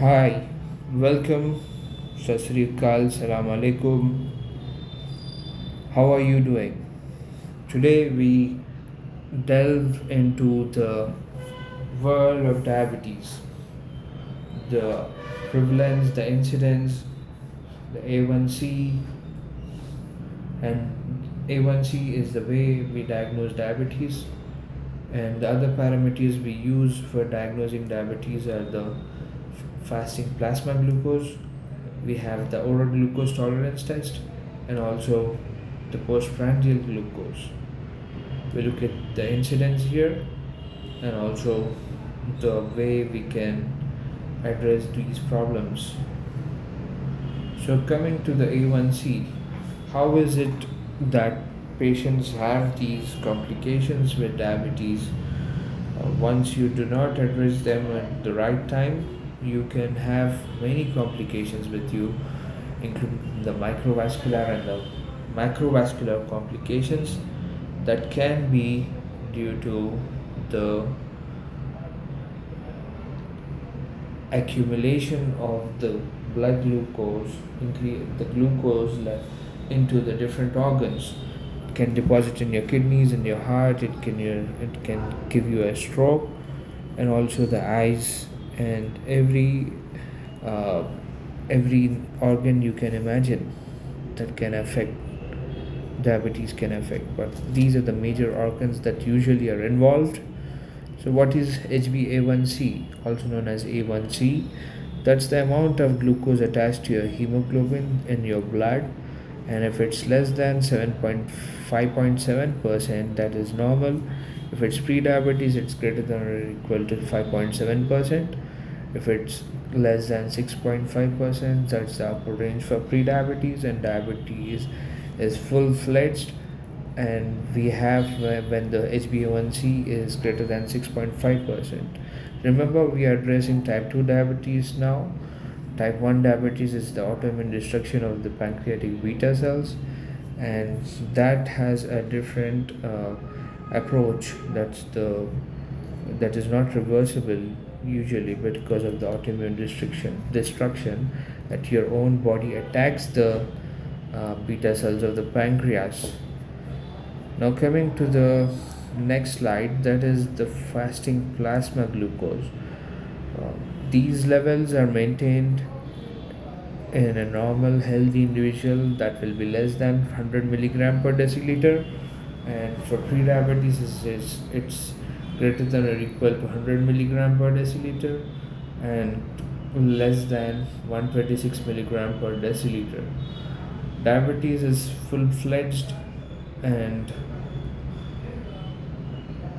Hi, welcome. Sat Sri Akal, Salam Alaikum. How are you doing? Today we delve into the world of diabetes, the prevalence, the incidence, the A1C, and A1C is the way we diagnose diabetes, and the other parameters we use for diagnosing diabetes are the fasting plasma glucose, we have the oral glucose tolerance test, and also the postprandial glucose. We look at the incidence here and also the way we can address these problems. So, coming to the A1C, how is it that patients have these complications with diabetes? Once you do not address them at the right time, you can have many complications with you, including the microvascular and the macrovascular complications that can be due to the accumulation of the blood glucose, the glucose into the different organs. It can deposit in your kidneys, in your heart. It can give you a stroke, and also the eyes and uh, every organ you can imagine that can affect diabetes can affect. But these are the major organs that usually are involved. So, what is HbA1c, also known as A1c? That's the amount of glucose attached to your hemoglobin in your blood, and if it's less than 5.7%, that is normal. If it's pre-diabetes, it's greater than or equal to 5.7%. If it's less than 6.5%, that's the upper range for pre-diabetes, and diabetes is full-fledged. And we have when the HbA1c is greater than 6.5%. Remember, we are addressing type 2 diabetes now. Type 1 diabetes is the autoimmune destruction of the pancreatic beta cells, and that has a different approach. That is not reversible usually because of the autoimmune destruction that your own body attacks the beta cells of the pancreas. Now, coming to the next slide, that is the fasting plasma glucose. Uh, these levels are maintained in a normal healthy individual that will be less than 100 milligram per deciliter, and for pre-diabetes it's greater than or equal to 100 milligram per deciliter and less than 126 milligram per deciliter. Diabetes is full-fledged and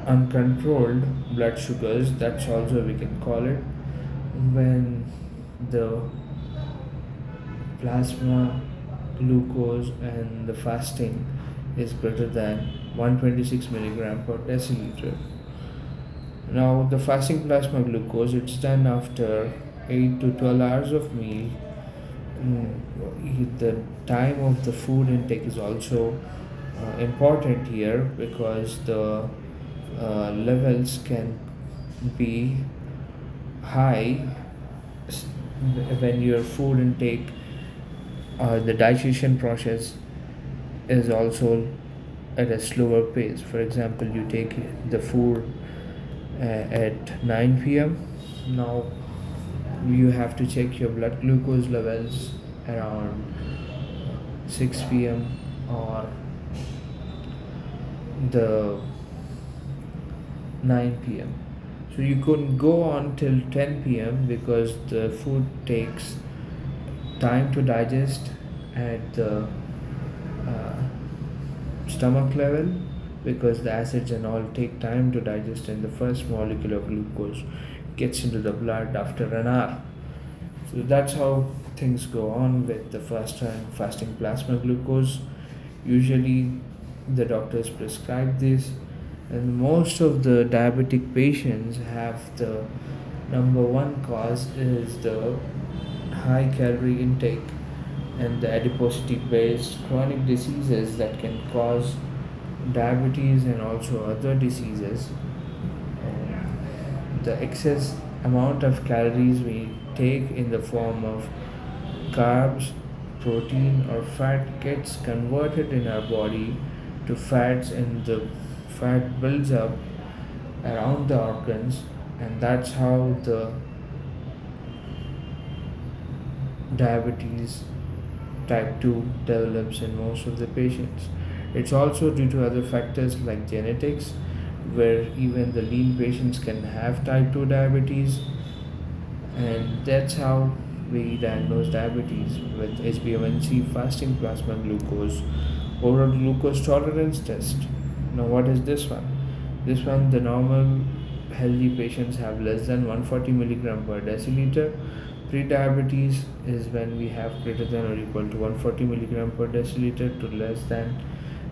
uncontrolled blood sugars, that's also we can call it, when the plasma glucose and the fasting is greater than 126 milligram per deciliter. Now, the fasting plasma glucose, it's done after 8 to 12 hours of meal. The time of the food intake is also important here because the levels can be high when your food intake, the digestion process is also at a slower pace. For example, you take the food at 9 p.m. Now you have to check your blood glucose levels around 6 p.m. or the 9 p.m. So you couldn't go on till 10 p.m. because the food takes time to digest at the uh, stomach level, because the acids and all take time to digest, and the first molecule of glucose gets into the blood after an hour. So that's how things go on with the fasting plasma glucose. Usually, the doctors prescribe this, and most of the diabetic patients have the number one cause is the high calorie intake and the adiposity based chronic diseases that can cause diabetes and also other diseases. The excess amount of calories we take in the form of carbs, protein, or fat gets converted in our body to fats, and the fat builds up around the organs, and that's how the diabetes type 2 develops in most of the patients. It's also due to other factors like genetics, where even the lean patients can have type 2 diabetes, and that's how we diagnose diabetes with HbA1c, fasting plasma glucose, oral glucose tolerance test. Now, what is this one? This one, the normal healthy patients have less than 140 milligram per deciliter. Pre-diabetes is when we have greater than or equal to 140 milligram per deciliter to less than,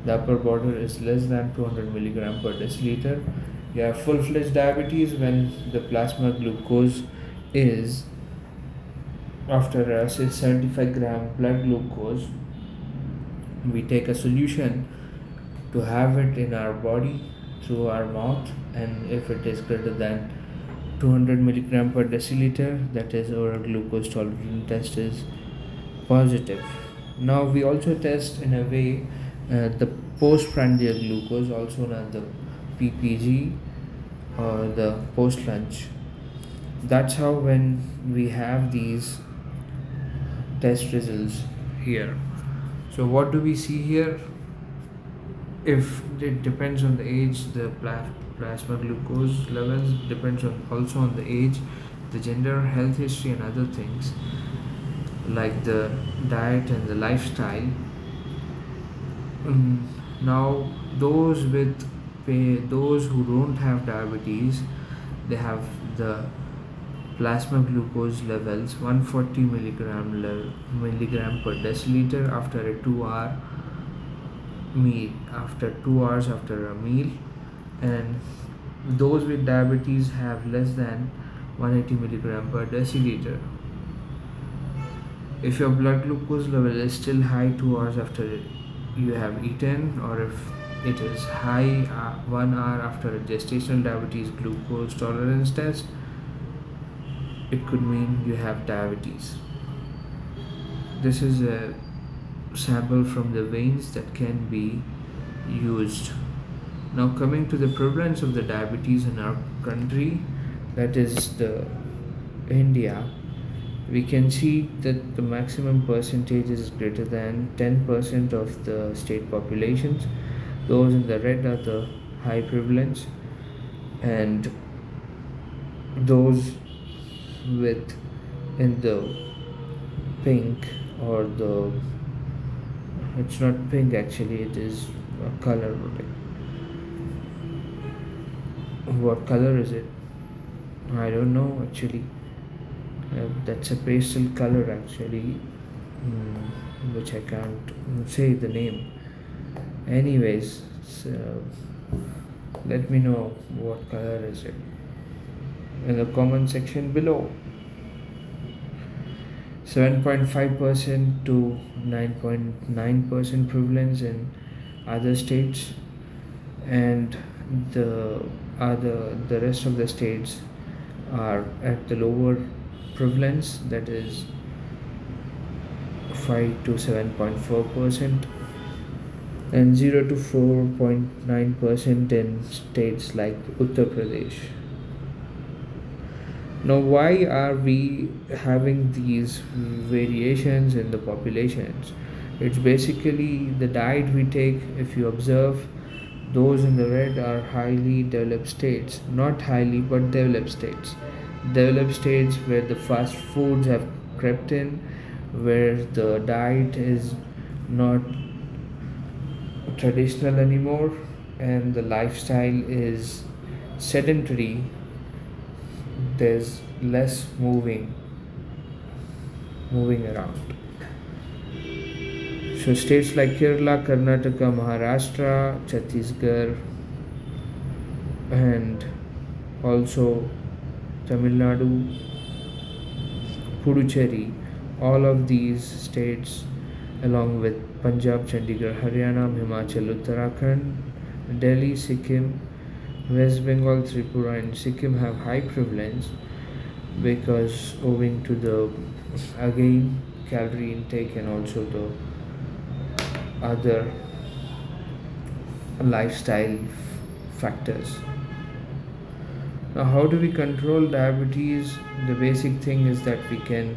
the upper border is less than 200 milligram per deciliter. You have full-fledged diabetes when the plasma glucose is, after say 75 gram blood glucose, we take a solution to have it in our body through our mouth, and if it is greater than 200 milligram per deciliter, that is oral glucose tolerance test is positive. Now we also test in a way the postprandial glucose, also known as the PPG, or the post lunch. That's how when we have these test results here. So what do we see here? If it depends on the age, the plasma glucose levels depends on also on the age, the gender, health history, and other things like the diet and the lifestyle. Now those who don't have diabetes, they have the plasma glucose levels 140 milligram per deciliter after a 2 hour meal, after 2 hours after a meal, and those with diabetes have less than 180 milligram per deciliter. If your blood glucose level is still high 2 hours after you have eaten, or if it is high 1 hour after a gestational diabetes glucose tolerance test, it could mean you have diabetes. This is a sample from the veins that can be used. Now, coming to the prevalence of the diabetes in our country, that is the India, we can see that the maximum percentage is greater than 10% of the state populations. Those in the red are the high prevalence, and those with in the pink, or the, it's not pink actually, it is a color, like what color is it, I don't know actually. That's a pastel color actually, which I can't say the name. Anyways, so let me know what color is it in the comment section below. 7.5% to 9.9% prevalence in other states, and the rest of the states are at the lower prevalence, that is 5 to 7.4%, and 0 to 4.9% in states like Uttar Pradesh. Now, why are we having these variations in the populations? It's basically the diet we take. If you observe, those in the red are highly developed states, not highly, but developed states. Developed states where the fast foods have crept in, where the diet is not traditional anymore, and the lifestyle is sedentary. There's less moving around. So states like Kerala, Karnataka, Maharashtra, Chhattisgarh, and also Tamil Nadu, Puducherry, all of these states, along with Punjab, Chandigarh, Haryana, Himachal, Uttarakhand, Delhi, Sikkim, West Bengal, Tripura, and Sikkim have high prevalence. because owing to the again calorie intake and also the other lifestyle factors. Now, how do we control diabetes? The basic thing is that we can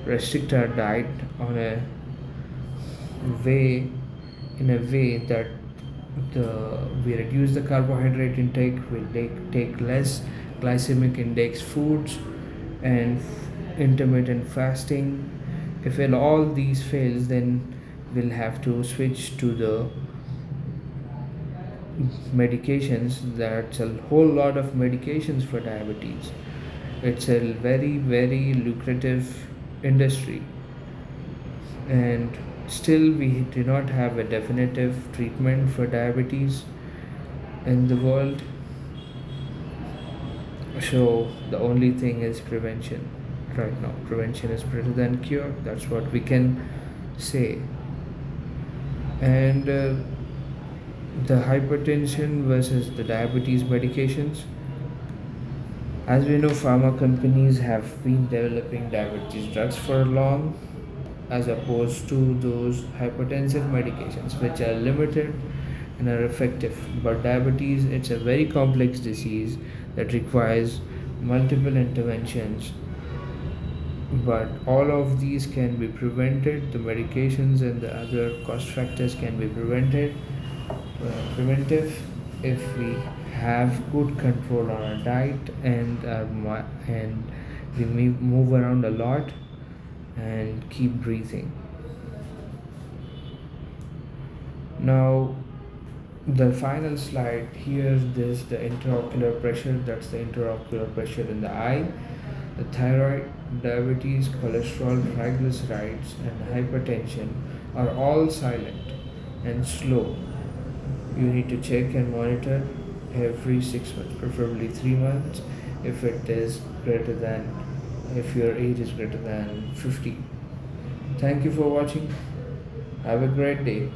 restrict our diet on a way in a way that we reduce the carbohydrate intake, we take less glycemic index foods, and intermittent fasting. If all these fails, then we'll have to switch to the medications. That's a whole lot of medications for diabetes. It's a very lucrative industry, and still we do not have a definitive treatment for diabetes in the world. So the only thing is prevention. Right now, prevention is better than cure. That's what we can say. And the hypertension versus the diabetes medications. As we know, pharma companies have been developing diabetes drugs for long, as opposed to those hypertensive medications, which are limited and are effective. But diabetes, it's a very complex disease that requires multiple interventions. But all of these can be prevented. The medications and the other cost factors can be preventive if we have good control on our diet and and we move around a lot and keep breathing. Now, the final slide here, this the intraocular pressure. That's the intraocular pressure in the eye. The thyroid, diabetes, cholesterol, triglycerides, and hypertension are all silent and slow. You need to check and monitor every 6 months, preferably 3 months, if it is greater than if your age is greater than 50. Thank you for watching. Have a great day.